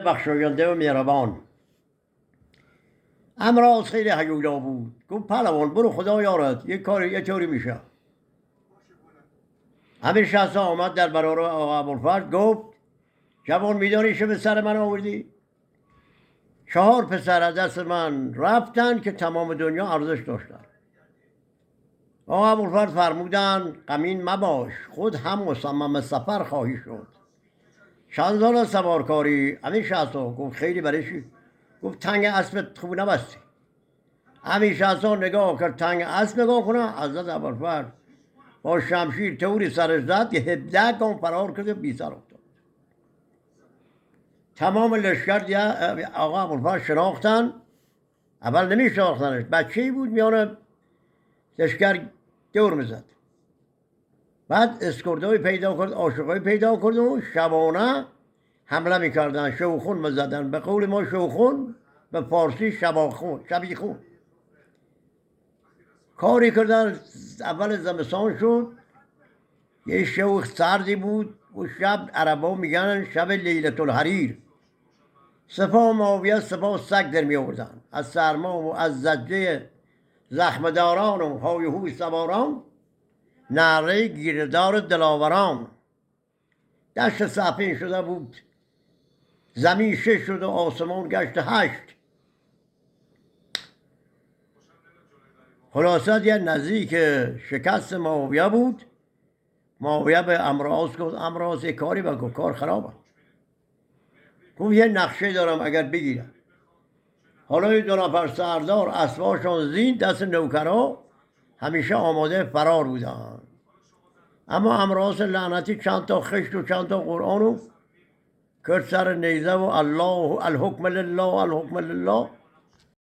بخشاینده و مهربان. امراض خیلی هیولا بود. گفت پهلوان برو خدا یارت، یه طوری میشه. امیر شهزاد آمد در برابر آقا ابوالفضل گفت جوان میدانی چه به سر من آوردی؟ 4 پسر از دست من رفتن که تمام دنیا ارزش داشتن. آقا ابوالفضل فرمودن غمین مباش، خود هم مصمم سفر خواهی شد. چند سال سوارکاری؟ امیر شهزاد گفت خیلی. برای چی؟ گفت تنگ اسبت خوب نبستی. امیر شهزاد نگاه کرد، تنگ اسب نگاه کنه. حضرت ابوالفضل با شمشیر طوری سرش زد که 17 گام فرار کرد و بی سر افتاد. تمام لشکر آقا ابوالفضل شناختن. اول نمیشناختنش، بچه‌ای بود میان لشکر دور میزد. بعد اسکرده‌ای پیدا کرد، عاشقایی پیدا کرد و شبانه حمله میکردن، شوخون میزدن. به قول ما شوخون، به فارسی شبیخون. کاری کردن. اول زمستان شد، یه شوخ سردی بود و شب عربا میگن شب لیلة الحریر. سپاه معاویه سپاه سگ در می آوردن از سرما و از زجه زخمداران و های هوی سواران، نعره گیردار دلاوران. دشت صفین شده بود، زمین 6 شد و آسمان گشت 8. خلاصت یه نزدیک شکست معاویه بود. معاویه به امراض گفت امراض یه کاری بکن، کار خرابه. گفت یه نقشه دارم اگر بگیرم. حالا 2 نفر سردار اسباشان زین دست نوکرها همیشه آماده فرار بودن. اما امراض لعنتی چند تا خشت و چند تا قرآن رو کرد سر نیزه و الله الحکم لله الحکم لله.